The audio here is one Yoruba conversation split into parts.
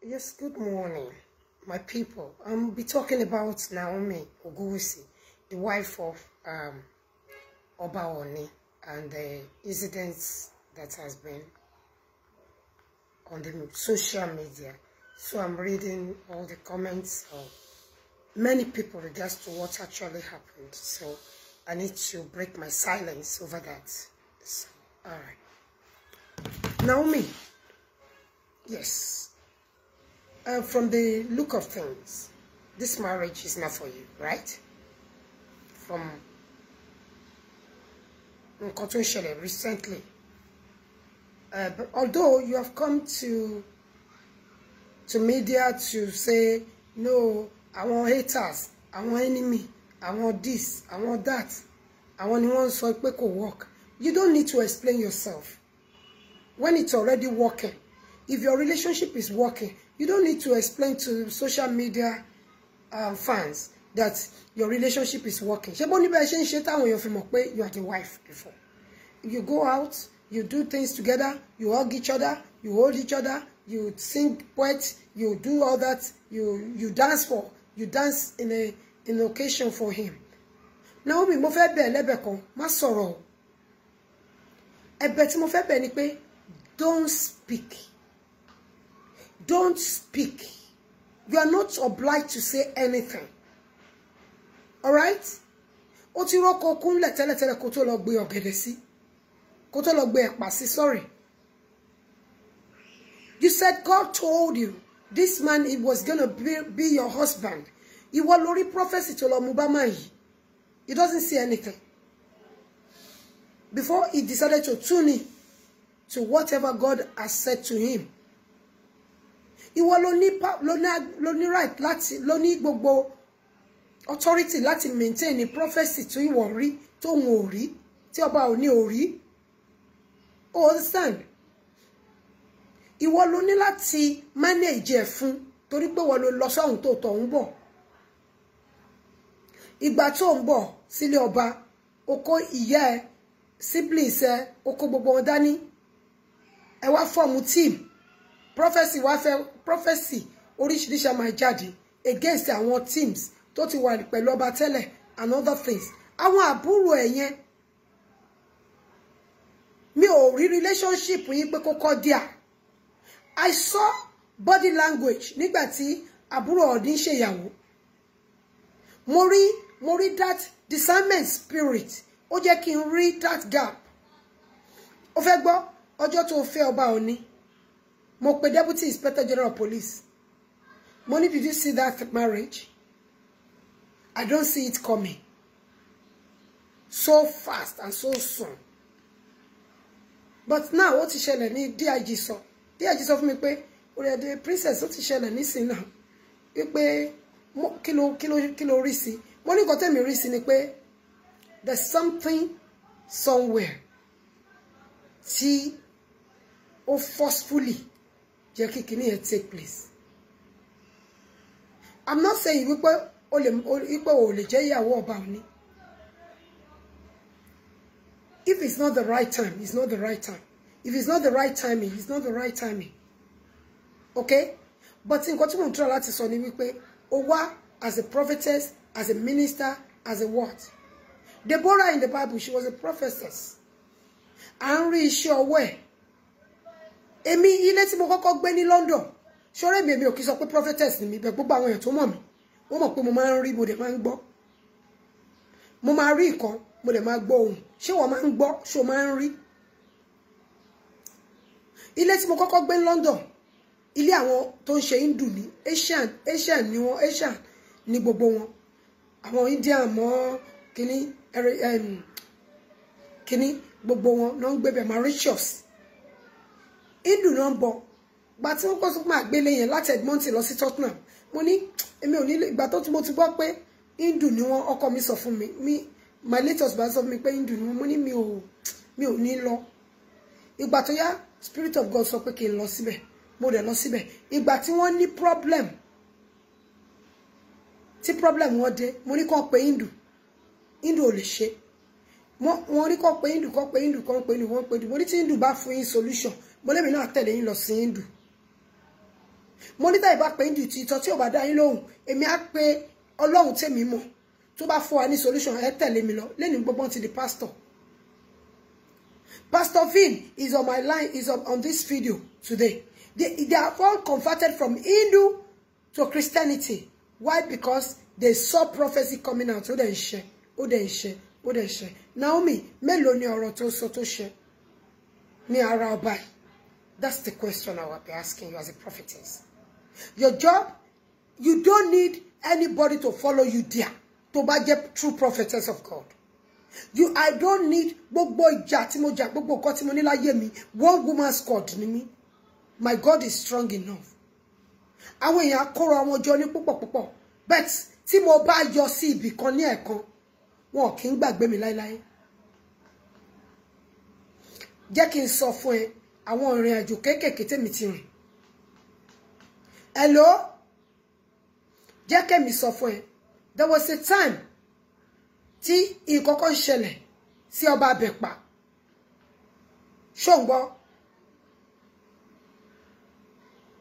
Yes, good morning, my people. I'll be talking about Naomi Oguwusi, the wife of Oba Oni, and the incidents that has been on the social media. So I'm reading all the comments of many people regards to what actually happened. So I need to break my silence over that. So, all right. Naomi, yes. From the look of things, this marriage is not for you, right? From Nkoto recently. But although you have come to media to say, no, I want haters, I want enemy, I want this, I want that, I want anyone so it could work. You don't need to explain yourself. When it's already working, if your relationship is working, you don't need to explain to social media fans that your relationship is working. You are the wife before. You go out, you do things together, you hug each other, you hold each other, you sing poets, you do all that, you dance in an occasion for him. Naomi, mo fẹ́ bẹ̀ lẹ́bẹ̀ kan, má sọ̀rọ̀. Ẹ̀bẹ̀ tí mo fẹ́ bẹ̀ ni pé, don't speak. Don't speak. You are not obliged to say anything. All right? Ó ti rọ́kọ kúnlẹ̀ tẹ́lẹ̀tẹ́lẹ̀ kó tó lọ gbé ọ̀gẹ̀dẹ̀ sí. Kó tó lọ gbé ẹ̀pà sí, sorry. You said God told you this man it was going to be your husband. Ìwọ lórí prophecy tó lọ mú bá máa yìí. He doesn't see anything. Before he decided to tune in to whatever God has said to him. Ìwọ ló ní right láti ló ní gbogbo authority láti maintain the prophecy tó ìwọ rí tó ń ò rí tí ọba ò ní ò rí. O understand? Ìwọ ló ní láti manage ẹ̀ fún torí pé wọ́n ló lọ sọ́hun tó tọ̀ ń bọ̀. Ìgbà tó ń bọ̀ sílé ọba, ó kó ìyá ẹ̀, siblings ẹ̀, ó kó gbogbo wọn dání. Ẹ wá form team. Prophecy oríṣiríṣi máa jáde against àwọn teams tó ti wà pẹ̀lú ọba tẹ́lẹ̀ and other things. Àwọn àbúrò ẹ̀ yẹn mi ò rí relationship yín pé kó kọ́ díà. I saw body language nígbà tí àbúrò ọ̀dín ṣèyàwó. Mo rí that discernment spirit. Ó jẹ́ kí n rí that gap. Ó fẹ́ gbọ́ ọjọ́ tó fẹ́ ọba Ọ̀ní. Mo pe Deputy Inspector General of Police. Money, did you see that marriage? I don't see it coming. So fast and so soon. But now, what is ṣẹlẹ̀ ní DIG sọ? DIG sọ fún mi pé, the princess, what is ṣẹlẹ̀ nísìn náà? Wípé, kí ló rí sí? Mo ní nǹkan tẹ́mi rí sí ni pé, there's something somewhere tí ó forcefully jẹ́ kí kíní ẹ̀ take place. I'm not saying wípé o lè jẹ́ ìyàwó ọba Ọ̀ní. If it's not the right time, it's not the right time. If it's not the right timing, it's not the right timing. Okay? But nǹkan tí mo ń try láti sọ ni wípé ó wá as a prophetess, as a minister, as a what? Deborah in the Bible, she was a prophetess. À ń rí iṣẹ́ ọwọ́ ẹ̀. Èmi ilé tí mo kọ́kọ́ gbé ní London. Ṣọ́rẹ́ mi ò kì sọ pé prophetess ni mi, bẹ̀ gbogbo àwọn èèyàn tó mọ̀ mí. Wọ́n mọ̀ pé mo máa ń rí, mo dẹ̀ máa ń gbọ́. Mo máa rí nǹkan, mo dẹ̀ máa gbọ́ ohùn. Ṣé wọ́n máa ń gbọ́, ṣé o máa ń rí? Ilé tí mo kọ́kọ́ gbé ní London, ilé àwọn tó ń ṣe Hindu ní Asian ni wọ́n, Asian ni gbogbo wọn. Àwọn Indian mọ́ kíní gbogbo wọn náà ń gbé bẹ̀ Mauritius. Hindu náà ń bọ̀. Gbà tí wọ́n kọ́ sọ pé àgbélé yẹn láti Edmonton lọ sí Tottenham. Mo ní èmi ò ní ìgbà tó tí mo ti gbọ́ pé Hindu ni wọ́n, ọkọ mi sọ fún mi. My late husband sọ fún mi pé Hindu ni wọ́n. Mo ní mi ò ní lọ. Ìgbà tó yá Spirit of God sọ pé kí n lọ síbẹ̀. Mo dẹ̀ lọ síbẹ̀. Ìgbà tí wọ́n ní problem. Tí problem wọ́n dé, mo ní kàn pé Hindu. Hindu ò lè ṣe. Wọ́n ní kàn pé Hindu, kàn pé Hindu, kàn pé Hindu, wọ́n pé Hindu. Mo ní tí Hindu bá fún yín solution. Mo lè mi náà tẹ̀lé yín lọ sí Hindu. mo ní tá ìbá pé ní ìtọ́ tí ò bá dá yín lóhùn èmi á pé Ọlọ́run tèmi mọ̀ tó bá fún wa ní solution ẹ tẹ̀lé mi lọ lẹ́ni gbogbo ti di pastor. Pastor Vin is on my line, is on this video today. They are all converted from Hindu to Christianity. Why? Because they saw prophecy coming out. Naomi, mélòó ni ọ̀rọ̀ tó sọ tó ṣẹ ní ara ọba? That's the question I will be asking you as a prophetess. Your job, you don't need anybody to follow you there. To bá jẹ́ true prophetess of God. I don't need gbogbo ìjà tí mo jà gbogbo nǹkan tí mo ní láyé mi. One woman squad ni mí. My God is strong enough. Àwọn èèyàn kóra àwọn jọ ní púpọ̀. But tí mo bá yọ sí ibì kan ní ẹ̀kan, wọn kì í gbàgbé mi láíláí. Jẹ́ kí n sọ fún ẹ àwọn ìrìn àjò kéékèèké tèmi ti rìn. Hello? Jẹ́ kí mi sọ fún ẹ. There was a time tí ìkọ̀kọ̀ ń ṣẹlẹ̀ sí ọba Abẹ́pà. Ṣóǹgbọ́.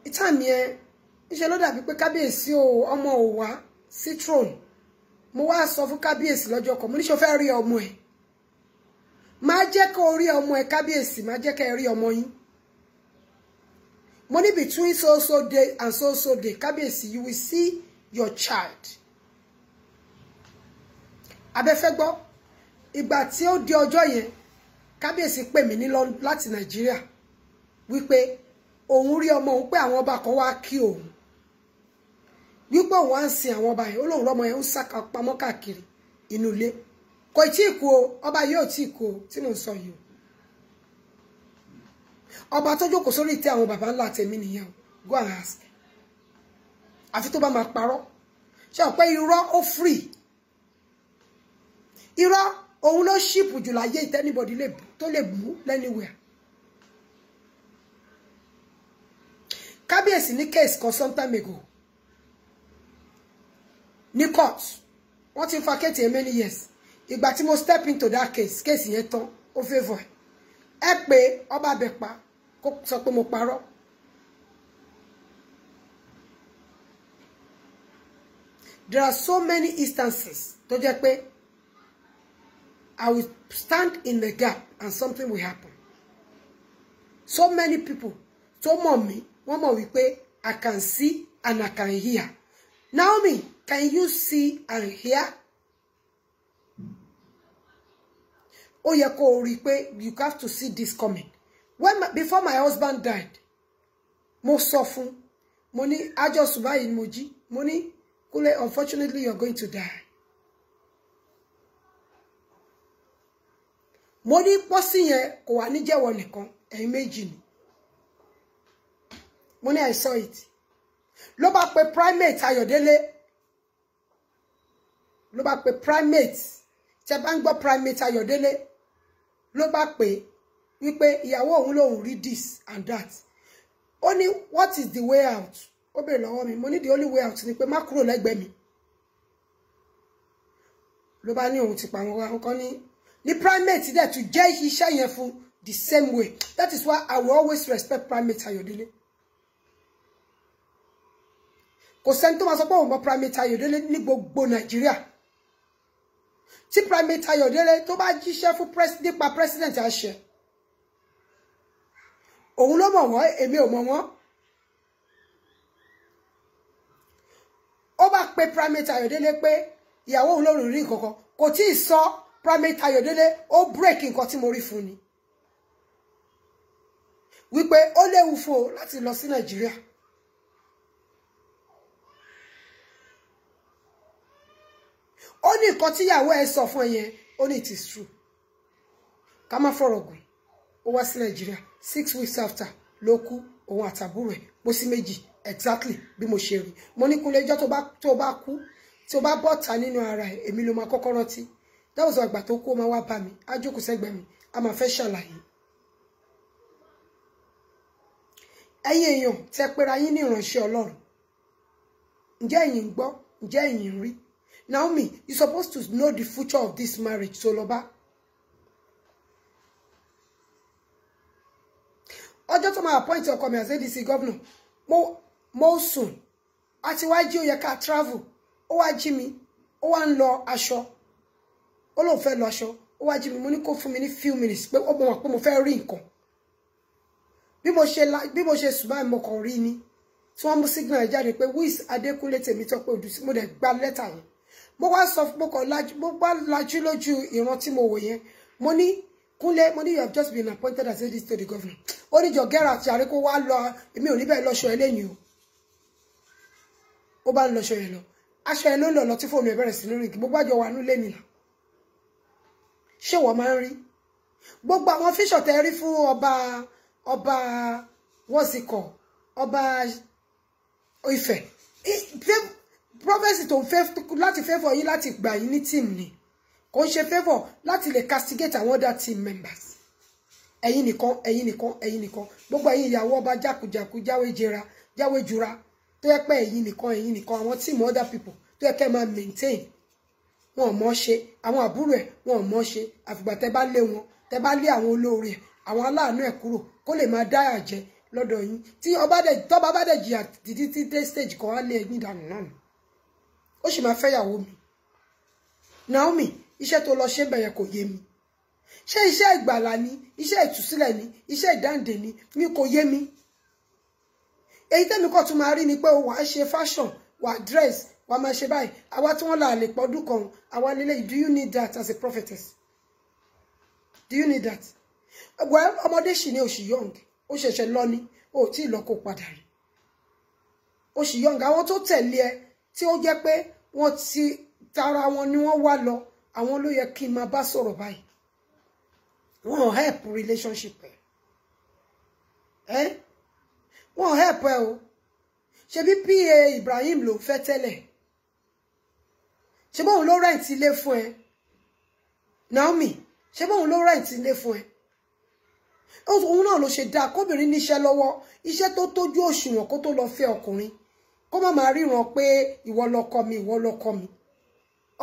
Ìtàmì ẹ iṣẹ́ ló dàbí pé kábíyèsí ọmọ ò wá sí throne. Mo wá sọ fún kábíyèsí lọ́jọ́ kan mo ní ṣó fẹ́ rí ọmọ ẹ̀. Má jẹ́ kó rí ọmọ ẹ̀ kábíyèsí, má jẹ́ kẹ́ rí ọmọ yín. Mo ní between so day and so day kábíyèsí you will see your child. Abẹ́fẹ́ gbọ́ ìgbà tí ó di ọjọ́ yẹn kábíyèsí pè mí ní láti Nàìjíríà wípé òun rí ọmọ òun pé àwọn ọba kan wá kí òun wípé òun wá ń sin àwọn ọba yẹn ó lóun rọmọ yẹn ń sá pamọ́ káàkiri inú ilé kò tí ì kú o ọba yóò tí ì kú o tí mò ń sọ yìí o ọba tó jókòó sórí ìtẹ́ àwọn baba ńlá tèmi nìyẹn o go and ask àfi tó bá máa parọ́ ṣé o pé irọ́ ó free irọ́ òun ló ṣìpù jù láyé anybody tó lè mú anywhere. Kábíyèsí ní case kan some time ago ní court wọ́n ti fa kéètì many years ìgbà tí mo step into that case yẹn tán ó favour ẹ pé ọba Abẹ́pà kó sọ pé mo parọ́. There are so many instances tó jẹ́ pé I will stand in the gap and something will happen. So many people tó mọ̀ mí wọ́n mọ̀ wípé I can see and I can hear. Naomi, can you see and hear? Ó yẹ kó rí pé you have to see this coming. Before my husband died, mo sọ fún mo ní àjọ ṣùgbọ́n yìí mo jí mo ní Kúnlé, unfortunately you're going to die. Mo ní pósí yẹn kò wá ní jẹ́wọ́ nìkan ẹ̀yin méjì ni. Mo ní I saw it. Ló bá pe primate Ayọ̀délé. Ló bá pe primate. Tẹ́ bá ń gbọ́ primate Ayọ̀délé. Ló bá pe wípé ìyàwó òun lòun rí this and that. Ó ní what is the way out? Ó bèrè lọ́wọ́ mi. Mo ní the only way out ni pé má kúrò lẹ́gbẹ̀ẹ́ mi. Ló bá ní òun ti pa àwọn kan ní primate dẹ̀ to jẹ́ iṣẹ́ yẹn fún the same way. That is why I will always respect primate Ayọ̀délé. Kò sẹ́ni tó máa sọ pé òun mọ primate Ayọ̀délé ní gbogbo Nàìjíríà. Tí primate Ayọ̀délé tó bá jíṣẹ́ fún nípa president àṣẹ. Òun ló mọ̀ wọ́n, èmi ò mọ̀ wọ́n. Ó bá pe primate Ayọ̀délé pé ìyàwó òun lòun rí nǹkan kan. Kò tí ì sọ primate Ayọ̀délé ó break nǹkan tí mo rí fún ni. Wípé ó léwu fún o láti lọ sí Nàìjíríà. Ó ní nǹkan tí ìyàwó ẹ sọ fún yẹn, ó ní it is true. Ká má fọ̀rọ̀ gùn. Ó wá sí Nàìjíríà 6 weeks after ló kú òun àtàbúrò ẹ̀ pọ̀ sí méjì exactly bí mo ṣe rí. Mo ní Kúnlé ọjọ́ tó bá kú tí ó bá bọ́ta nínú ara ẹ̀ èmi ló máa kọ́kọ́ rántí. That was ìgbà tó kú ó máa wá bá mi á jókòó sẹ́gbẹ̀ẹ́ mi a máa fẹ́ ṣàlàyé. Ẹ̀yin èèyàn tẹ́ pera yín ní ìránṣẹ́ Ọlọ́run. Ǹjẹ́ ẹ̀yin gbọ́? Ǹjẹ́ ẹ̀yin rí? Naomi, you're supposed to know the future of this marriage, Soloba. Ọjọ́ tó máa appoint ọkọ mi as ADC governor. mo sùn àti wá jí ó yẹ ká travel ó wá jí mi ó wá ń lọ aṣọ ó lóun fẹ́ lọ aṣọ ó wá jí mi mo ní kó fún mi ní few minutes pé ó mọ̀ pé mo fẹ́ rí nǹkan bí mo ṣe sùn báyìí mo kàn rí ni tí wọ́n mú signal jáde pé wíìs Adékúnlé Tèmítọ́pẹ́ Òdùsí mo dẹ̀ gba lẹ́tà yẹn mo wá sọ mo kàn lajú lójú ìran tí mo wò yẹn mo ní Kúnlé mo ní you have just been appointed as head to the governor ó ní jọ gẹ́rà àti àríkó wá lọ èmi ò ní bẹ́ẹ̀ lọ́ṣọ ẹlẹ́yìn o ó bá ń lọ́ṣọ yẹn lọ aṣọ ẹ̀ ló ń lọ tí fóònù ẹ̀ bẹ̀rẹ̀ sí ní rìn gbogbo àjọ wà nílé mi là ṣé wọ́n máa ń rí gbogbo àwọn fíṣọ̀ tẹ́ rí fún ọba wọ́sìkọ̀ ọba Ifẹ̀ prophecy tó ń fẹ́ láti favour yín láti gbà yín ní team ni kò ń ṣe favour láti lè castigate àwọn other team members ẹ̀yin nìkan gbogbo ẹ̀yin ìyàwó ọba jákujàku jáwé jura tó yẹ pé ẹ̀yin nìkan àwọn team other people tó yẹ kẹ́ máa maintain wọn ò mọ̀ ṣe àwọn àbúrò ẹ̀ wọn ò mọ̀ ṣe àfìgbà tẹ́ bá lé wọn tẹ́ bá lé àwọn olóore àwọn aláàánú ẹ̀ kúrò kó lè máa dáyà jẹ lọ́dọ̀ yín tí tọ́ba bá dẹ̀ jìyà títí tí dé stage kan á lé ẹ̀yìn ìdànù náà ó sì máa fẹ́yàwó mi Naomi iṣẹ́ tó lọ ṣe bẹ̀yẹ kò yé mi ṣé iṣẹ́ ìgbàlà ni iṣẹ́ ìtúsílẹ̀ ni iṣẹ́ ìdáǹdè ni mi kò yé mi èyí tẹ́mi kọ́ tún máa rí ni pé wà á ṣe fashion wà á dress wà á máa ṣe báyìí àwa tí wọ́n là lè pọ́dún kan àwa lélẹ̀ do you need that as a prophetess do you need that well ọmọdé sì ni òṣì young ó ṣẹ̀ṣẹ̀ lọ ní ó tí ì lọ kó padà rí òṣì young àwọn tó tẹ̀lé ẹ tí ó jẹ́ pé wọ́n ti tara wọn ni wọ́n wá lọ àwọn ló yẹ kí n máa bá sọ̀rọ̀ báyìí wọ́n help relationship ẹ wọ́n help ẹ o ṣebí PA Ibrahim ló fẹ́ tẹ́lẹ̀ ṣe bóun ló rent ilé fún ẹ Naomi ṣe bóun ló rent ilé fún ẹ òun náà ló ṣe dáa kóbìnrin níṣẹ́ lọ́wọ́ iṣẹ́ tó tójú òṣùwọ̀n kó tó lọ fẹ́ ọkùnrin kó má máa ríran pé ìwọ lọkọ mi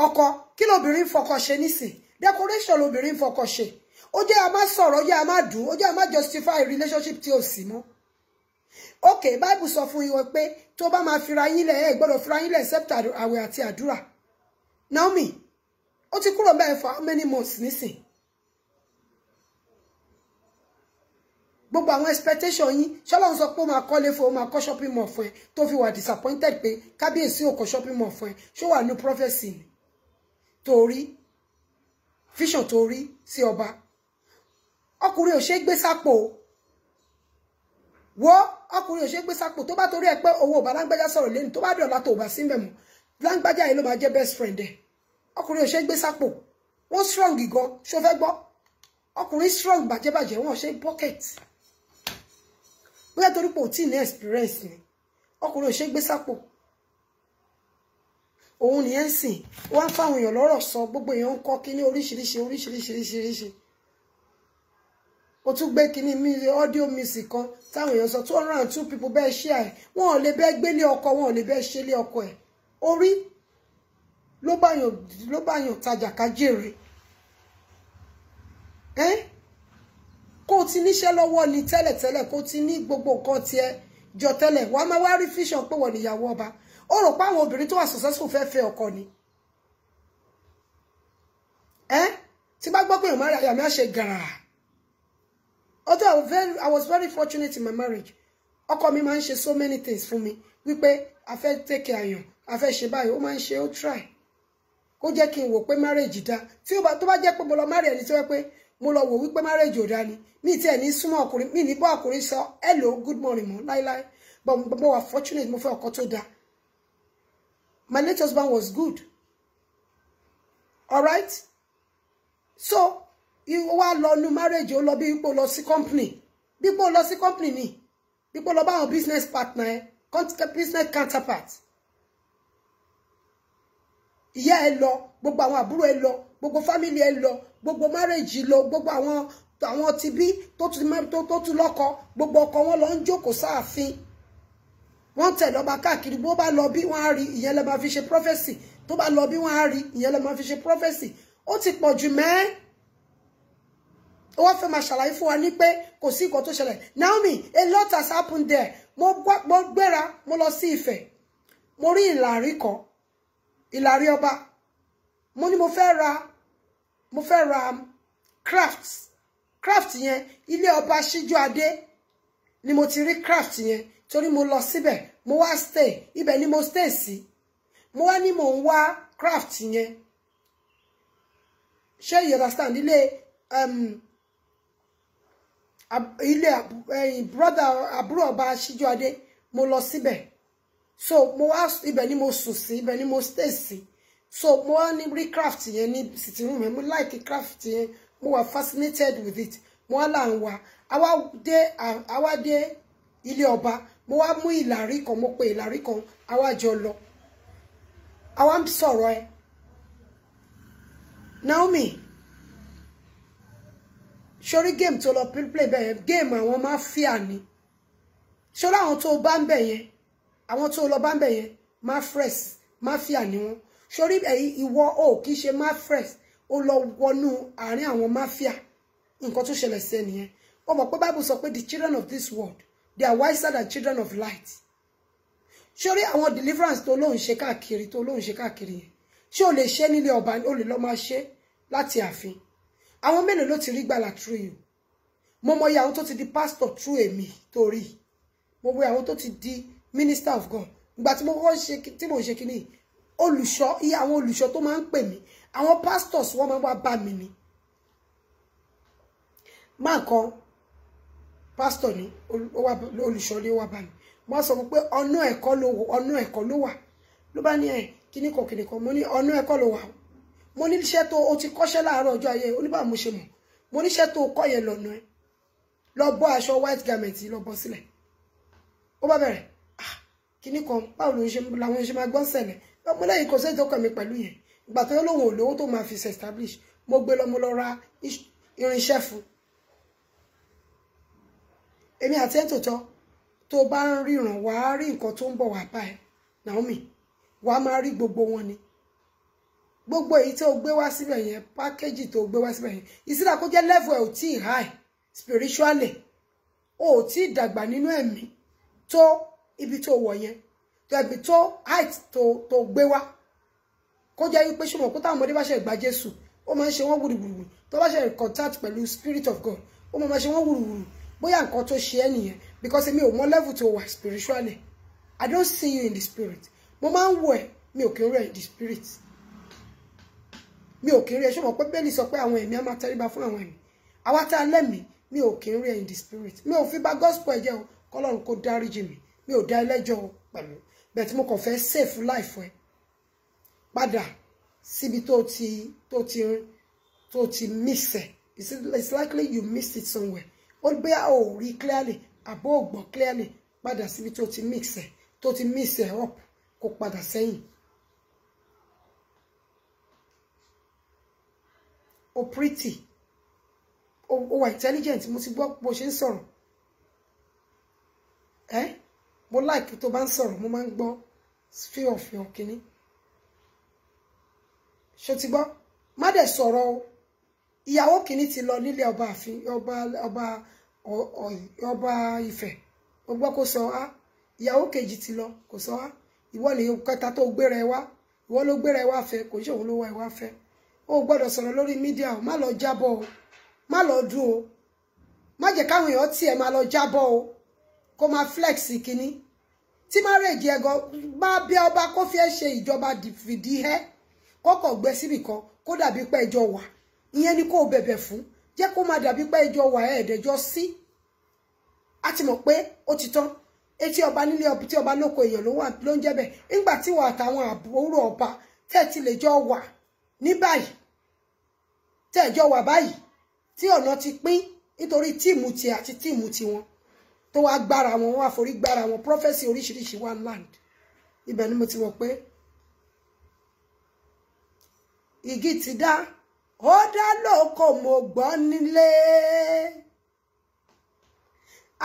ọkọ kí lóbìnrin fọkọ ṣe nísìn decoration lóbìnrin fọkọ ṣe ó jẹ́ a má sọ̀rọ̀ ó jẹ́ a má dùn ó jẹ́ a má justify relationship tí ò sí mọ́ okay Bible sọ fún yín pé tó bá máa fira yín lẹ̀ ẹ gbọ́dọ̀ fira yín lẹ̀ except àwẹ̀ àti àdúrà Naomi ó ti kúrò bẹ́ẹ̀ for how many months nísìn gbogbo àwọn expectation yín ṣọ́lọ́run sọ pé ó máa kọ́lé fún ó máa kọ́ shopping mall fún ẹ tó fi wà disappointed pé kábíyèsí ò kọ́ shopping mall fún ẹ ṣó wà ní prophecy ni torí vision torí sí ọba ọkùnrin ò ṣe gbé sápò wo ọkùnrin ò ṣe gbé sápò tó bá torí ẹ pé owó ọba Láńgbájá sọ̀rọ̀ lẹ́nu tó bá dọ̀la tó bá sí mbẹ̀ mọ́ Láńgbájá yìí ló máa jẹ́ best friend ẹ ọkùnrin ò ṣe gbé sápò wọ́n strong gan ṣó fẹ́ gbọ́ ọkùnrin strong bàjẹ́bàjẹ́ wọ́n ṣe pocket bóyá torí pé ò tí ní experience ni ọkùnrin ò ṣe gbé sápò òun nìyẹn ń sìn wọ́n fáwọn èèyàn lọ́rọ̀ sọ gbogbo èèyàn ń kọ́ kíní oríṣiríṣi ó tún gbé kíní audio music kan táwọn èèyàn sọ 202 people bẹ́ẹ̀ share ẹ̀ wọn ò lè bẹ́ẹ̀ gbélé ọkọ wọn ò lè bẹ́ẹ̀ ṣe lé ọkọ ẹ̀ orí ló báyàn tajà ká jèrè kó o ti níṣẹ́ lọ́wọ́ ni tẹ́lẹ̀tẹ́lẹ̀ kó o ti ní gbogbo nǹkan tiẹ̀ jọ tẹ́lẹ̀ wàá máa wá rí fíṣàn pé wọ́n níyàwó ọba ó rò pé àwọn obìnrin tó wà successful fẹ́ fẹ́ ọkọ ni tí bá gbọ́ pé èèyàn máa rí àyà mi á ṣe gàrà although I was very fortunate in my marriage ọkọ mi máa ń ṣe so many things fún mi wípé a fẹ́ take care àyàn a fẹ́ ṣe báyìí ó máa ń ṣe ó try kó jẹ́ kí n wò pé marriage dá tí tó bá jẹ́ pé mo lọ marry ẹni tó yẹ pé mo lọ wò wípé marriage ò dá ni mi tí ẹ̀ ní súnmọ́ ọkùnrin mi ní bá ọkùnrin sọ hello good morning mọ́ láíláí but mo wà fortunate mo fẹ́ ọkọ tó dáa. My late husband was good. All right? So, you wá lọ nu marriage, ó lọ bí ipò lọ sí company. Bí ipò lọ sí company ni. Bí ipò lọ bá àwọn business partner, business counterpart. Ìyá ẹ lọ, gbogbo àwọn àbúrò ẹ lọ, gbogbo family ẹ lọ, gbogbo marriage lọ, gbogbo àwọn tí bí tó tún lọ́kọ, gbogbo ọkọ wọn lọ ń jókòó sáàfin. Wọ́n tẹ̀ lọ́ba káàkiri bó bá lọ bí wọ́n á rí ìyẹn lè máa fi ṣe prophecy tó bá lọ bí wọ́n á rí ìyẹn lè máa fi ṣe prophecy ó ti pọ̀ jù mẹ́ ó wá fẹ́ máa ṣàlàyé fún wa ní pé kò sí nǹkan tó ṣẹlẹ̀ Naomi a lot has happened there mo gbéra mo lọ sí Ifẹ̀ mo rí ìlàrí kan ìlàrí ọba mo ní mo fẹ́ ra craft yẹn ilé ọba Síjú Adé ni mo ti rí craft yẹn torí mo lọ síbẹ̀ mo wá stay ibẹ̀ ni mo stay sí mo wá ní mo ń wá craft yẹn ṣé you understand ilé brother àbúrò ọba Síjú Adé mo lọ síbẹ̀ so mo wá ibẹ̀ ni mo sùn sí ibẹ̀ ni mo stay sí so mo wá ní rí craft yẹn ní sitting room mo like craft yẹn mo wà fascinated with it mo wá là ń wá àwa dé ilé ọba mo wá mú ìlàrí kan mo pe ìlàrí kan àwa jọ lọ àwa ń sọ̀rọ̀ ẹ Naomi sórí game tó lọ play bẹ́ẹ̀ game àwọn mafia ni sórí àwọn tó bá ń bẹ̀ yẹn àwọn tó lọ bá ń bẹ̀ yẹn mafia ni wọ́n sórí ìwọ ò kì í ṣe mafres ó lọ wọnú àárín àwọn mafia nǹkan tó ṣẹlẹ̀ sí ẹnìyẹn ó mọ̀ pé Bible sọ pé the children of this world they are wiser than children of light sórí àwọn deliverance tó lóun ṣe káàkiri yẹn ṣé o lè ṣe nílé ọba o lè lọ máa ṣe láti ààfin àwọn mélòó ló ti rí gbàlà through you mo mọ iye àwọn tó ti di pastor through èmi torí mo mọ àwọn tó ti di minister of God ìgbà tí mo ṣe kíní olùṣọ́ iye àwọn olùṣọ́ tó máa ń pè mí àwọn pastors wọ́n máa wá bá mi ni máa kan pastor ni olùṣọ́ ni ó wá bá mi wọ́n sọ pé ọ̀nà ẹ̀kọ́ ló wà ló bá ní kíní kan mo ní ọ̀nà ẹ̀kọ́ ló wà mo ní iṣẹ́ tó o ti kọ́ṣẹ́ láàárọ̀ ọjọ́ ayé oníbà mo ṣe mọ̀ mo ní iṣẹ́ tó o kọ́ yẹn lọ́nà ẹ lọ bọ́ aṣọ white garment lọ bọ́ sílẹ̀ ó bá bẹ̀rẹ̀ kíní kan báwo làwọn ṣe máa gbọ́n sẹ̀lẹ̀ mo lẹ́yìn kò sí ìtọ́kọ̀ mi pẹ̀lú yẹn ìgbà tó lóun ò lówó tó máa fi ṣe establish mo gbé lọ mo lọ ra irinṣẹ́ fún èmi àti ẹ̀tòtọ́ tó bá ń ríran wà á rí nǹkan tó ń bọ̀ wá bá ẹ Naomi wà á máa rí gbogbo wọn ni gbogbo èyí tó gbé wá síbẹ̀ yẹn pákéjì tó gbé wá síbẹ̀ yẹn ìsìlá kó jẹ́ level ẹ̀ ò tí ì high spiritually ò tí ì dàgbà nínú ẹ̀mí tó ibi tó wọ̀ yẹn tó ẹ̀bí tó height tó gbé wá kó jẹ́ wípé ṣùgbọ́n kó táwọn ọmọdé bá ṣe gba Jésù ó máa ń ṣe wọ́n wùrùwùrù tó bá ṣe contact pẹ̀lú Spirit of God ó máa ṣe wọ́n wùrùwùrù bóyá nǹkan tó ṣe ẹ́ nìyẹn because èmi ò mọ level tó wà spiritually I don't see you in the spirit mo máa ń wò ẹ́ mi ò kí ń rí in the spirit mi ò kí ń rí ẹ ṣùgbọ́n pé bẹ́ẹ̀ni sọ pé àwọn ẹ̀mí á máa tẹríba fún àwọn ẹ̀mí àwa tá a lẹ́mìí mi ò kí ń rí ẹ in the spirit mi ò fi bá gospel ẹ jẹ́ o kọ́lọ́run kó dáríjì mi ò dá ẹlẹ́jọ́ pẹ̀lú bẹ́ẹ̀ tí mo kàn fẹ́ save life ẹ padà síbi tó ti miss ẹ it's likely you missed it somewhere ó gbé ò rí clearly àbó ògbọ́n clearly padà síbi tó ti miss ẹ up kó padà sẹ́yìn o pretty o wà intelligent mo ti gbọ́ bó ṣe ń sọ̀rọ̀ mo like tó bá ń sọ̀rọ̀ mo máa ń gbọ́ feel of your kìíní ṣó ti gbọ́ má dẹ̀ sọ̀rọ̀ o ìyàwó kìíní ti lọ nílé ọba àfin ọba Ifẹ̀ o gbọ́ kó sọ á ìyàwó kejì ti lọ kò sọ á ìwọ ni kẹta tó gbéra ẹ wá ìwọ ló gbéra ẹ wá fẹ́ kò ṣe òun ló wá ẹ wá fẹ́ o gbọ́dọ̀ sọ̀rọ̀ lórí mídíà o má lọ jábọ̀ o má lọ dún o má jẹ́ káwọn èèyàn tiẹ̀ má lọ jábọ̀ o kó má flex kìíní tí marriage ẹgọ bá bí ọba kó fi ẹ ṣe ìjọba fìdí ẹ kọkọ gbé síbì kan kó dàbí pé ẹjọ́ wà ìyẹn ni kó bẹ̀bẹ̀ fún jẹ́ kó má dàbí pé ẹjọ́ wà ẹ̀ẹ́dẹ̀jọ́ sí a ti mọ̀ pé ó ti tán etí ọba nílé ọba tí ọba lóko èèyàn ló ń jẹ́ bẹ́ẹ̀ nígbà tí wà àtàwọn àbúrò ọba tẹ́ẹ̀tì lè jọ wà ní báyìí tẹ́ẹ̀jọ́ wà báyìí tí ọ̀nà ti pín nítorí tíìmù tiẹ̀ àti tíìmù tiwọn tó wá gbára wọn wá forí gbára wọn prophecy oríṣiríṣi one land ibẹ̀ ni mo ti mọ̀ pé igi ti dá ó dá lóko mo gbọ́ nílé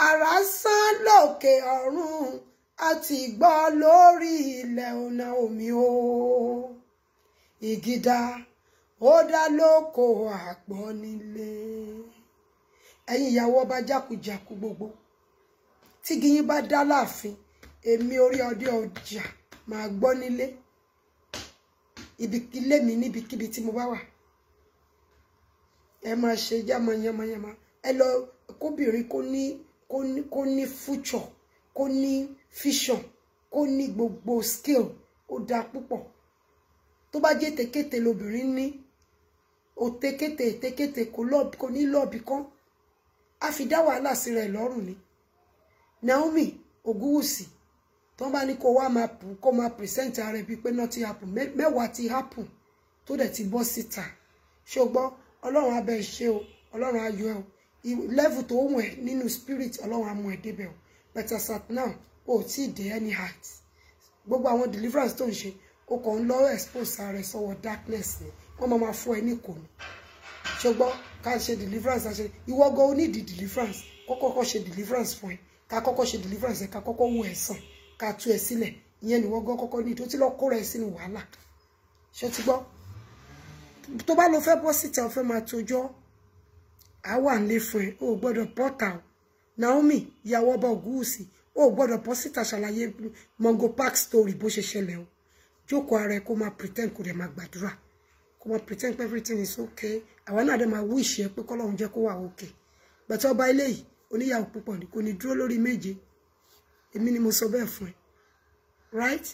àrá sán lókè ọ̀run àti gbọ́ lórí ilẹ̀ ọ̀nà omi o igi dá ó dá lóko àgbọ́ nílé ẹ̀yin ìyàwó ọba jákujàku gbogbo tí giyin bá dá láàfin èmi orí ọdẹ ọjà máa gbọ́ nílé ibi ilé mi níbikíbi tí mo bá wà ẹ máa ṣe jámayàmayàmá ẹ lọ kóbìnrin kó ní future kó ní vision kó ní gbogbo skill ó dá púpọ̀ tó bá jẹ́ tèkété lobìnrin ní o tèkété kò ní lọ́ọ̀bì kan a fi dá wàhálà sí rẹ̀ lọ́rùn ni Naomi Ogunwusi tó bá ní kó wá máa kó máa present ara ẹ̀ bí pé not happen mẹ́wàá ti happen tó dẹ̀ ti bọ́ síta ṣé o gbọ́ ọlọ́run abẹ́ ṣe o ọlọ́run ayọ̀ ẹ o level tó wù ẹ́ nínú spirit ọlọ́run amú ẹ débẹ̀ o but as at now o tí dé any height gbogbo àwọn deliverance tó ń ṣe o kàn ń lọ expose ara ẹ sọ́wọ́ darkness ni wọ́n máa fún ẹ ní kòní ṣé o gbọ́ ká ṣe deliverance àṣẹ ìwọ gan o need deliverance kọ́kọ́ ṣe deliverance fún ẹ ká kọ́kọ́ ṣe deliverance ẹ ká kọ́kọ́ wò ẹ sàn ká tú ẹ sílẹ̀ ìyẹn ni wọ́n gan kọ́kọ́ ní tó ti lọ kóra ẹ sínú wàhálà ṣé o ti gbọ́ tó bá lọ fẹ́ bọ́ síta o fẹ́ máa tójọ́ a wà nílé fún ẹ o gbọ́dọ̀ bọ́ta o Naomi ìyàwó ọba Ògúnwùsì o gbọ́dọ̀ bọ́ síta ṣàlàyé Mongo Park story bó ṣe ṣẹlẹ̀ o jókòó ara ẹ kó máa pretend kó dẹ̀ máa gbàdúrà kó máa pretend pé everything is okay àwa náà dẹ̀ máa wish ẹ pé kọ́lọ́run jẹ́ kó wà okay bẹ̀tẹ̀ ọba ilé yìí oníyàwó púpọ̀ ni kò ní dúró lórí méje èmi ni mo sọ bẹ́ẹ̀ fún ẹ right